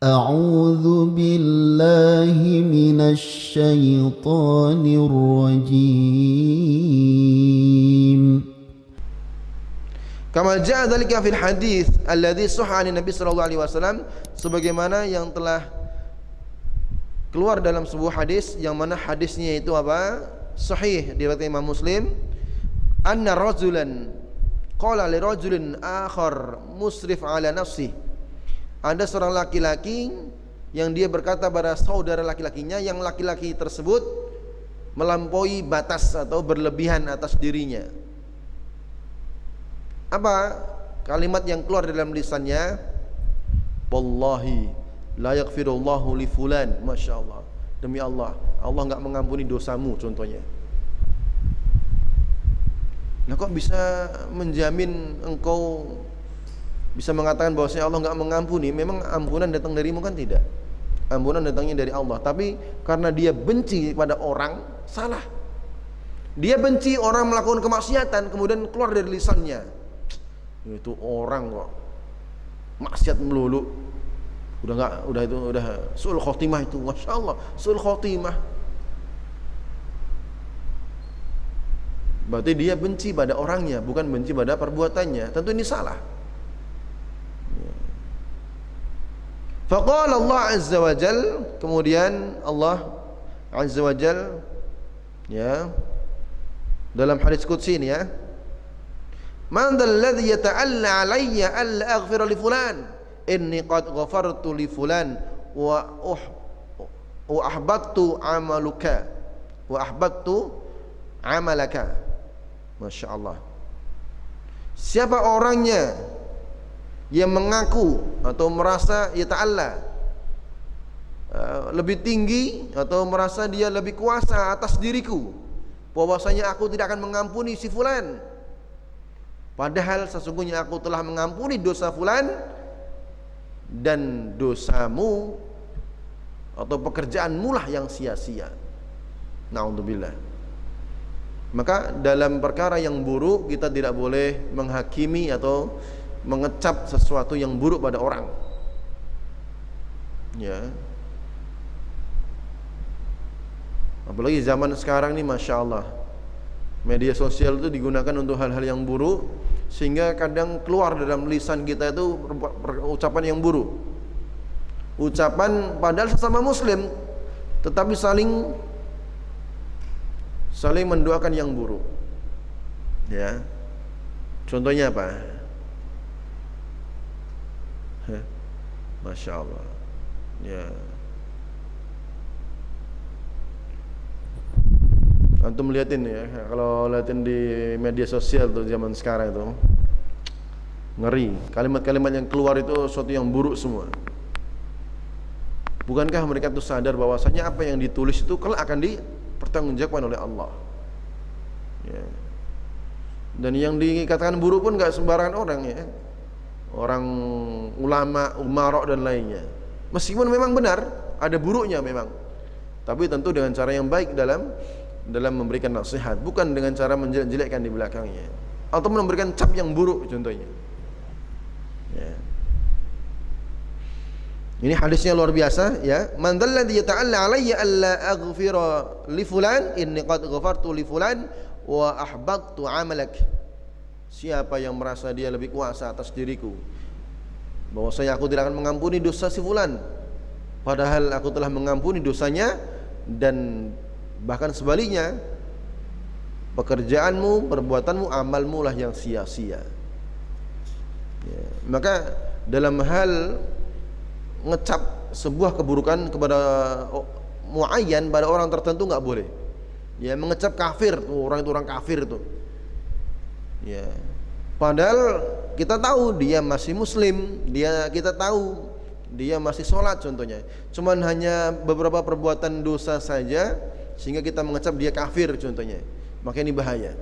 أعوذ بالله من الشيطان الرجيم. Kama jaa dzalika fil hadits alladzi sahha an Nabi sallallahu alaihi wasallam, sebagaimana yang telah keluar dalam sebuah hadis yang mana hadisnya itu apa? Sahih diriwayatkan Imam Muslim. Anna rajulan qala li rajulin akhar musrif ala nafsi. Ada seorang laki-laki yang dia berkata pada saudara laki-lakinya, yang laki-laki tersebut melampaui batas atau berlebihan atas dirinya. Apa kalimat yang keluar dalam lisannya? Wallahi la yaghfirullahu li fulan. Masya Allah, demi Allah, Allah enggak mengampuni dosamu, contohnya. Nah, kok bisa menjamin engkau bisa mengatakan bahwasanya Allah enggak mengampuni? Memang ampunan datang darimu kan? Tidak. Ampunan datangnya dari Allah. Tapi karena dia benci pada orang, salah. Dia benci orang melakukan kemaksiatan, kemudian keluar dari lisannya, itu orang kok maksiat melulu, udah suul khotimah itu, masya Allah, suul khotimah. Berarti dia benci pada orangnya, bukan benci pada perbuatannya. Tentu ini salah. Faqala Allah azza wa jal, kemudian Allah azza wa jal, ya, dalam hadis qudsi ini, ya, man dzal ladzi yata'alla 'alayya alla aghfira li fulan inni qad ghafartu li fulan wa ahbattu 'amaluka wa ahbattu 'amalaka. Masya Allah. Siapa orangnya yang mengaku atau merasa yata'alla lebih tinggi atau merasa dia lebih kuasa atas diriku, bahwasanya aku tidak akan mengampuni si fulan, padahal sesungguhnya aku telah mengampuni dosa fulan, dan dosamu atau pekerjaanmu lah yang sia-sia. Na'udzubillah. Maka dalam perkara yang buruk kita tidak boleh menghakimi atau mengecap sesuatu yang buruk pada orang, ya. Apalagi zaman sekarang ini, masya Allah, media sosial itu digunakan untuk hal-hal yang buruk, sehingga kadang keluar dalam lisan kita itu ucapan yang buruk, ucapan padahal sesama muslim, tetapi saling mendoakan yang buruk, ya. Contohnya apa? Masya Allah, ya. Antum lihatin ya, kalau lihatin di media sosial tuh zaman sekarang itu ngeri, kalimat-kalimat yang keluar itu sesuatu yang buruk semua. Bukankah mereka tuh sadar bahwasanya apa yang ditulis itu kelak akan dipertanggungjawabkan oleh Allah, ya. Dan yang dikatakan buruk pun gak sembarangan orang, ya. Orang ulama, umarok dan lainnya. Meskipun memang benar ada buruknya memang, tapi tentu dengan cara yang baik dalam memberikan nasihat, bukan dengan cara menjelek-jelekkan di belakangnya atau memberikan cap yang buruk, contohnya, ya. Ini hadisnya luar biasa, ya. Man dzalladzi yata'alla 'alayya alla aghfira li fulan inni qad ghafartu li fulan wa ahbattu 'amalak. Siapa yang merasa dia lebih kuasa atas diriku, bahwasanya aku tidak akan mengampuni dosa si fulan, padahal aku telah mengampuni dosanya, dan bahkan sebaliknya, pekerjaanmu, perbuatanmu, amalmu lah yang sia-sia, ya. Maka dalam hal ngecap sebuah keburukan kepada muayyan, pada orang tertentu nggak boleh, ya. Mengecap kafir, orang itu orang kafir tuh, ya. Padahal kita tahu dia masih muslim, kita tahu dia masih sholat, contohnya. Cuman hanya beberapa perbuatan dosa saja sehingga kita mengecap dia kafir, contohnya. Maka ini bahaya,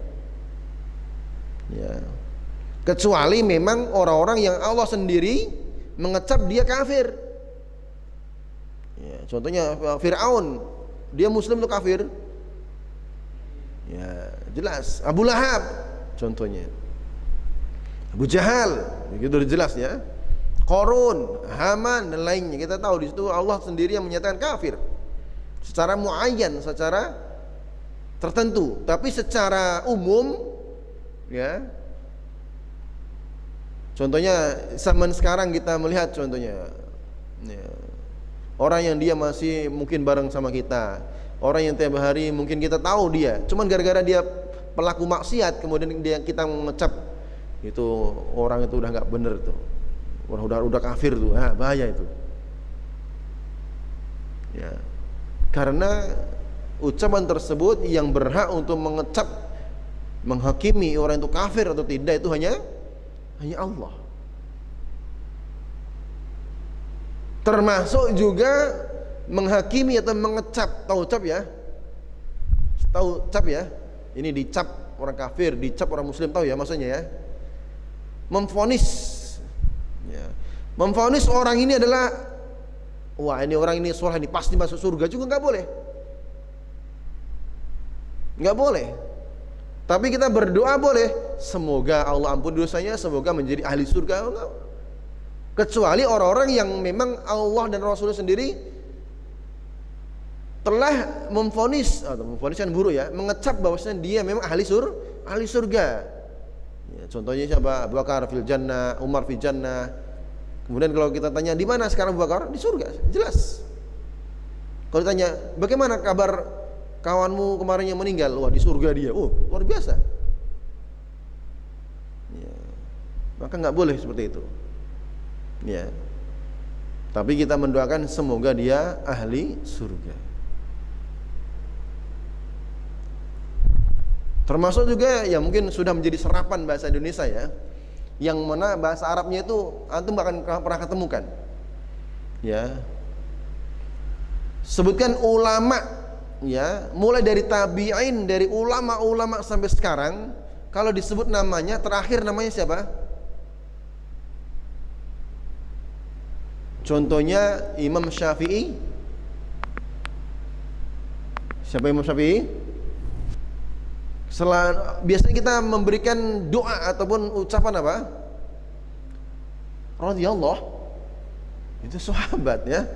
ya. Kecuali memang orang-orang yang Allah sendiri mengecap dia kafir, ya. Contohnya Fir'aun, dia muslim atau kafir? Ya, jelas. Abu Lahab, contohnya. Abu Jahal, begitu jelas, ya. Qarun, Haman dan lainnya. Kita tahu di situ Allah sendiri yang menyatakan kafir secara muayyan, secara tertentu. Tapi secara umum, ya. Contohnya zaman sekarang kita melihat contohnya, ya, orang yang dia masih mungkin bareng sama kita, orang yang tiap hari mungkin kita tahu dia, cuman gara-gara dia pelaku maksiat, kemudian kita mengecap itu orang itu udah nggak bener tuh, udah kafir tuh, bahaya itu. Ya, karena ucapan tersebut yang berhak untuk mengecap, menghakimi orang itu kafir atau tidak itu hanya Allah. Termasuk juga menghakimi atau mengecap, tahu cap ya, ini dicap orang kafir, dicap orang muslim, tahu ya maksudnya ya. Memvonis, ya. Memvonis orang ini adalah, wah ini orang ini soleh, ini pasti masuk surga, juga nggak boleh, nggak boleh. Tapi kita berdoa boleh, semoga Allah ampuni dosanya, semoga menjadi ahli surga. Kecuali orang-orang yang memang Allah dan Rasulullah sendiri telah memvonis, atau memvonis kan buruk ya, mengecap bahwasanya dia memang ahli surga. Ya, contohnya siapa? Abu Bakar fil jannah, Umar fil jannah. Kemudian kalau kita tanya di mana sekarang Abu Bakar? Di surga, jelas. Kalau ditanya bagaimana kabar kawanmu kemarin yang meninggal? Wah, di surga dia. Oh, luar biasa. Ya. Maka nggak boleh seperti itu. Ya. Tapi kita mendoakan semoga dia ahli surga. Termasuk juga ya mungkin sudah menjadi serapan bahasa Indonesia ya, yang mana bahasa Arabnya itu antum akan pernah ketemukan. Ya. Sebutkan ulama, ya, mulai dari tabi'in, dari ulama-ulama sampai sekarang, kalau disebut namanya terakhir namanya siapa? Contohnya Imam Syafi'i. Siapa Imam Syafi'i? Biasanya kita memberikan doa ataupun ucapan apa? Radhiyallahu. Itu sahabat ya.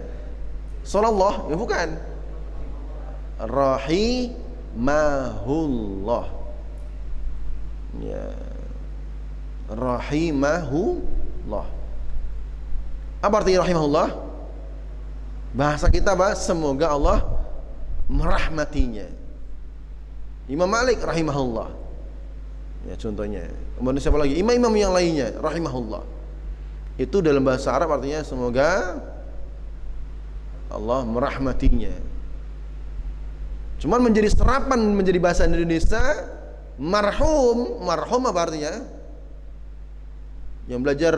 Sallallahu, ya bukan. Rahimahullah. Ya. Rahimahullah. Apa artinya rahimahullah? Bahasa kita semoga Allah merahmatinya. Imam Malik rahimahullah. Ya contohnya. Kemudian siapa lagi? Imam-imam yang lainnya rahimahullah. Itu dalam bahasa Arab artinya semoga Allah merahmatinya. Cuman menjadi serapan menjadi bahasa Indonesia marhum apa artinya? Yang belajar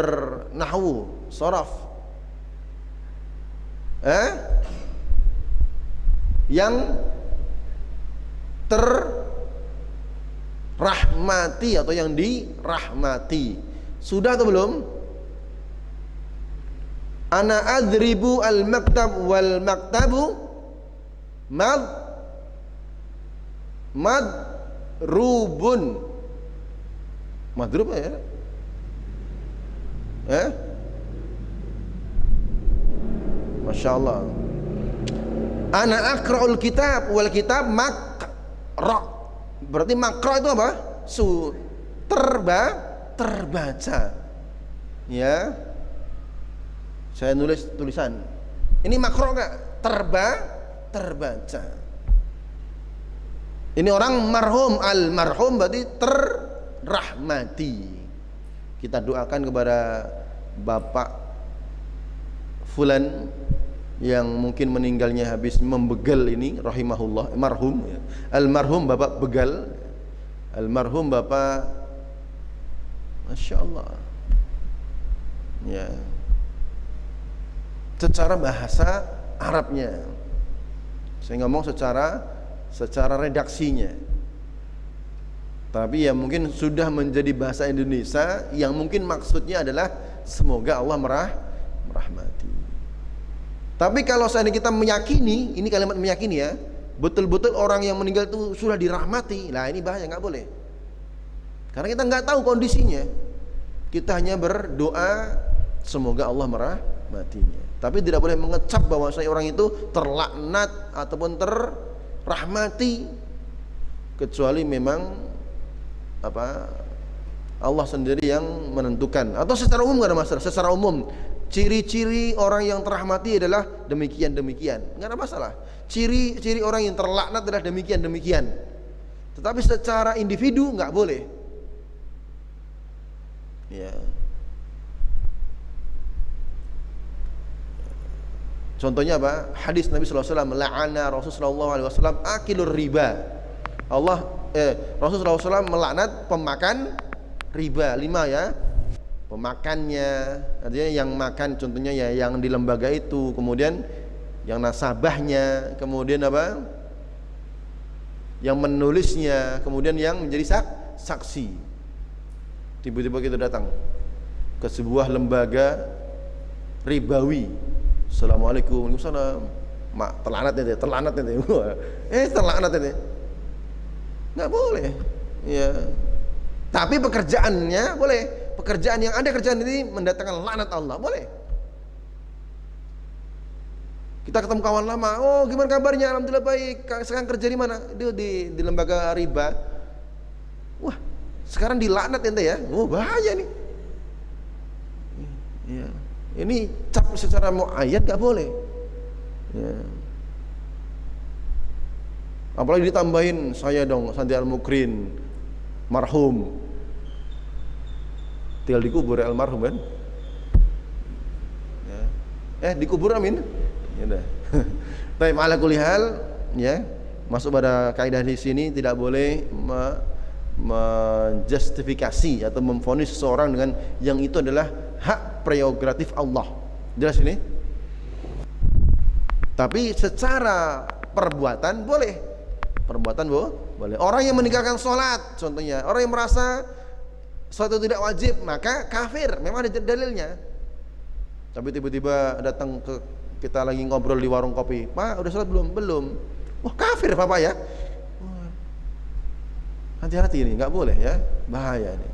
nahwu, sharaf. Yang terrahmati atau yang dirahmati. Sudah atau belum? Ana adribu al-maktab wal maktabu madrubun. Madrub ya? Masya Allah. Ana akra'ul kitab wal kitab makra. Berarti makra itu apa? Terbaca. Ya. Saya nulis tulisan. Ini makro enggak? Terbaca. Ini orang marhum, al-marhum berarti terrahmati. Kita doakan kepada Bapak fulan yang mungkin meninggalnya habis membegal ini, rahimahullah, marhum ya. Almarhum Bapak begal, almarhum Bapak, Masya Allah ya, secara bahasa Arabnya, saya ngomong secara redaksinya, tapi ya mungkin sudah menjadi bahasa Indonesia yang mungkin maksudnya adalah semoga Allah merahmati. Tapi kalau seandainya kita meyakini, ini kalimat meyakini ya, betul-betul orang yang meninggal itu sudah dirahmati, lah ini bahaya, nggak boleh. Karena kita nggak tahu kondisinya. Kita hanya berdoa semoga Allah merahmatinya. Tapi tidak boleh mengecap bahwa orang itu terlaknat ataupun terrahmati, kecuali memang Allah sendiri yang menentukan. Atau secara umum nggak ada masalah. Secara umum ciri-ciri orang yang terrahmati adalah demikian, nggak ada masalah. Ciri-ciri orang yang terlaknat adalah demikian. Tetapi secara individu nggak boleh. Ya. Contohnya apa? Hadis Nabi sallallahu alaihi wasallam, la'ana Rasulullah sallallahu alaihi wasallam akilur riba. Rasulullah SAW melaknat pemakan riba. 5 ya. Pemakannya, artinya yang makan, contohnya ya yang di lembaga itu, kemudian yang nasabahnya, kemudian yang menulisnya, kemudian yang menjadi saksi. Tiba-tiba kita datang ke sebuah lembaga ribawi. Assalamualaikum, waalaikumsalam. Mak, terlanat ini. Terlanat ini. Nggak boleh. Ya. Tapi pekerjaannya boleh. Pekerjaan yang ada, kerjaan ini mendatangkan laknat Allah, boleh. Kita ketemu kawan lama, oh gimana kabarnya? Alhamdulillah baik. Sekarang kerja di mana? Dia di lembaga riba. Wah, sekarang dilaknat ente ya. Oh bahaya nih. Ya. Ini cap secara muayyan nggak boleh. Ya. Apalagi ditambahin saya dong, Sandi Al-Mukrin, marhum. Tinggal dikubur almarhum kan? Ya. Dikubur amin. Ya udah. Baik, ala kulli hal ya, masuk pada kaidah di sini tidak boleh menjustifikasi atau memvonis seseorang dengan yang itu adalah hak prerogatif Allah. Jelas ini? Tapi secara perbuatan boleh. Perbuatan boleh. Orang yang meninggalkan sholat, contohnya, orang yang merasa suatu tidak wajib, maka kafir. Memang ada dalilnya. Tapi tiba-tiba datang ke kita lagi ngobrol di warung kopi, Pak udah sholat belum? Belum. Wah kafir Bapak ya. Hati-hati ini, nggak boleh ya, bahaya ini.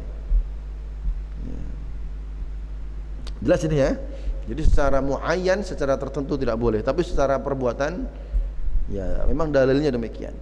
Jelas ini ya. Jadi secara muayyan, secara tertentu tidak boleh. Tapi secara perbuatan, ya memang dalilnya demikian.